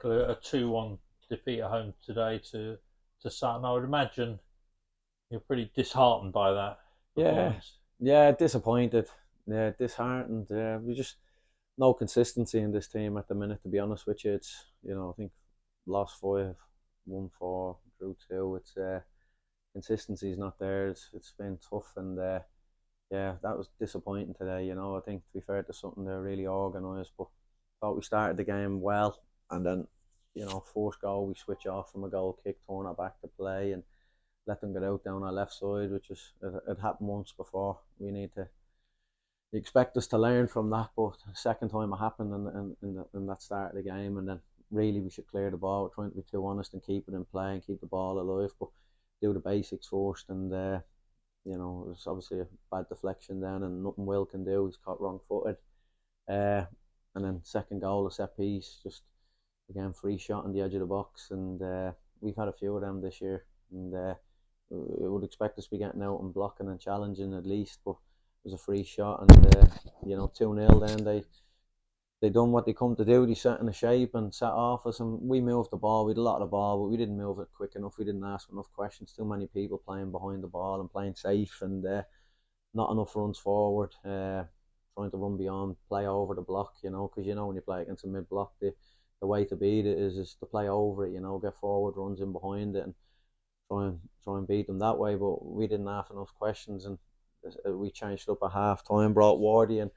took a 2-1 defeat at home today to Sutton. I would imagine you're pretty disheartened by that Yeah, performance. yeah, disappointed. Yeah, disheartened. We just no consistency in this team at the minute. To be honest with you, it's I think lost five, won four, drew two. It's consistency is not there. It's been tough, and yeah, that was disappointing today. I think to be fair to something they're really organised, but thought we started the game well, and then first goal we switch off from a goal kick, turn it back to play, and let them get out down our left side, which it happened once before. We need to you expect us to learn from that, but the second time it happened in that start of the game, and then really we should clear the ball. We're trying to be too honest and keep it in play and keep the ball alive, but do the basics first. And it was obviously a bad deflection then, and nothing Will can do. He's caught wrong footed. Uh, and then second goal, a set piece, just again free shot on the edge of the box, and we've had a few of them this year, and we would expect us to be getting out and blocking and challenging at least, but it was a free shot, and 2-0. Then they done what they come to do. They sat in a shape and sat off us, and we moved the ball. We had a lot of the ball, but we didn't move it quick enough. We didn't ask enough questions. Too many people playing behind the ball and playing safe, and not enough runs forward. Trying to run beyond, play over the block, because when you play against a mid block, the way to beat it is to play over it. Get forward runs in behind it, and try and beat them that way. But we didn't have enough questions, and we changed up at half time. Brought Wardy and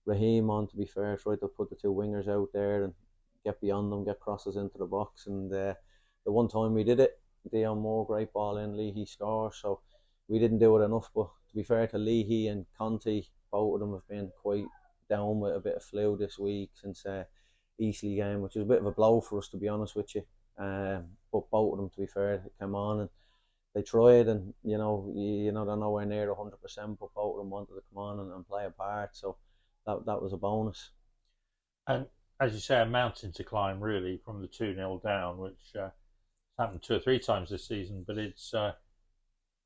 Raheem on. To be fair, tried to put the two wingers out there and get beyond them, get crosses into the box. And the one time we did it, Dion Moore, great ball in, Leahy scores. So we didn't do it enough. But to be fair to Leahy and Conte, both of them have been quite down with a bit of flu this week since Eastleigh game, which was a bit of a blow for us, to be honest with you. But both of them, to be fair, came on and they tried, and they're nowhere near 100%, but both of them wanted to come on and play a part, so that was a bonus. And as you say, a mountain to climb really from the 2-0 down, which happened 2 or 3 times this season. But it's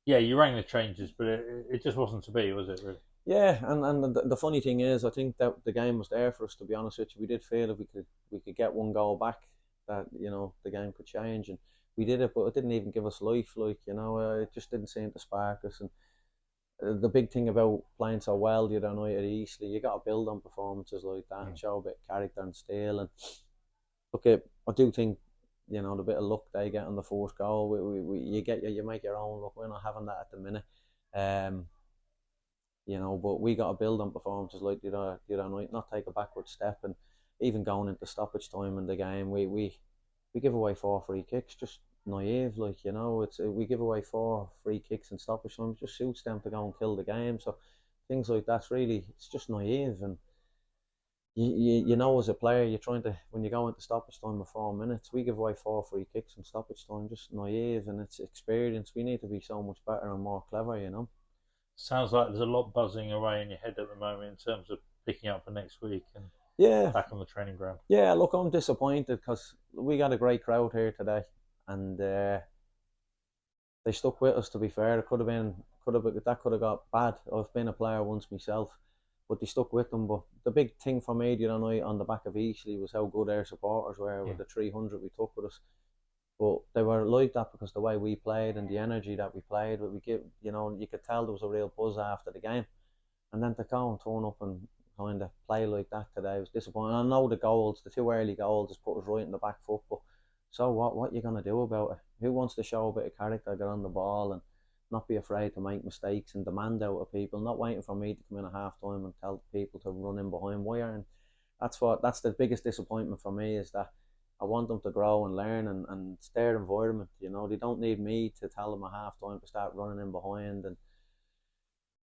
yeah, you rang the changes, but it just wasn't to be, was it? Really? Yeah, and the funny thing is, I think that the game was there for us. To be honest with you, we did feel if we could get one goal back, that the game could change, and we did it, but it didn't even give us life. It just didn't seem to spark us. And the big thing about playing so well the other night at Eastleigh, you got to build on performances like that and show a bit of character and steel. And look, I do think the bit of luck they get on the fourth goal, you make your own luck. We're not having that at the minute. But we got to build on performances like the other night, not take a backward step. And even going into stoppage time in the game, we give away 4 free kicks, just naive, it's we give away 4 free kicks and stoppage time. It just suits them to go and kill the game. So things like that's really, it's just naive. And as a player, you're trying to, when you go into stoppage time with 4 minutes, we give away 4 free kicks and stoppage time, just naive. And it's experience. We need to be so much better and more clever. Sounds like there's a lot buzzing away in your head at the moment in terms of picking up for next week and Yeah, back on the training ground. yeah. Look, I'm disappointed because we got a great crowd here today, and they stuck with us. To be fair, that could have got bad. I've been a player once myself, but they stuck with them. But the big thing for me the other night on the back of Eastleigh was how good our supporters were with the 300 we took with us. But they were like that because the way we played and the energy that we played, we give, you could tell there was a real buzz after the game. And then to go and turn up and kind of play like that today was disappointing. I know the 2 early goals has put us right in the back foot, but so what you gonna do about it? Who wants to show a bit of character, get on the ball, and not be afraid to make mistakes and demand out of people? Not waiting for me to come in at half time and tell people to run in behind. Why aren't? That's the biggest disappointment for me, is that I want them to grow and learn, and it's their environment. They don't need me to tell them at half time to start running in behind and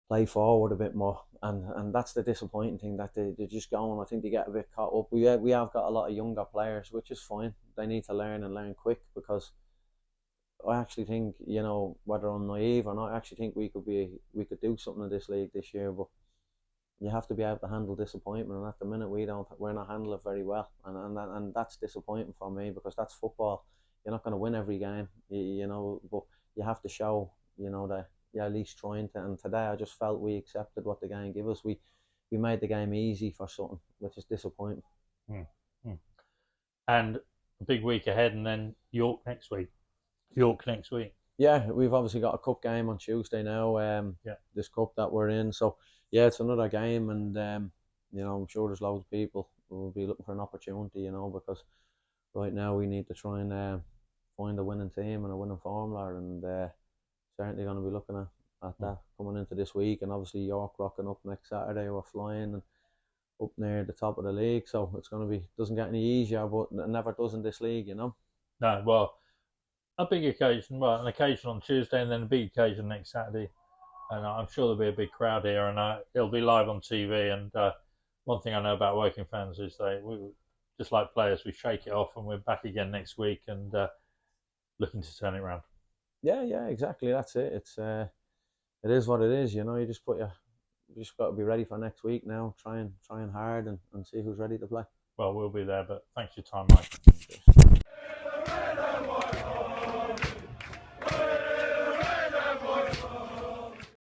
play forward a bit more. And that's the disappointing thing, that they're just going. I think they get a bit caught up. We have got a lot of younger players, which is fine. They need to learn and learn quick, because I actually think, whether I'm naive or not, I actually think we could do something in this league this year. But you have to be able to handle disappointment, and at the minute we're not handling it very well, and that's disappointing for me, because that's football. You're not going to win every game, but you have to show, that you're at least trying to. And today I just felt we accepted what the game gave us. We made the game easy for Sutton, which is disappointing. Mm. And a big week ahead, and then York next week. York next week. Yeah, we've obviously got a cup game on Tuesday now. Yeah. This cup that we're in, so yeah, it's another game, and I'm sure there's loads of people who will be looking for an opportunity, because right now we need to try and find a winning team and a winning formula, and certainly going to be looking at that coming into this week, and obviously York rocking up next Saturday. We're flying and up near the top of the league, so it's going to be doesn't get any easier, but it never does in this league, No, well, a big occasion, an occasion on Tuesday, and then a big occasion next Saturday, and I'm sure there'll be a big crowd here, and it'll be live on TV. And one thing I know about Woking fans is we just like players, we shake it off, and we're back again next week, and looking to turn it around. Yeah, exactly. That's it. It is what it is. You just got to be ready for next week now. Trying hard and see who's ready to play. Well, we'll be there, but thanks for your time, Mike.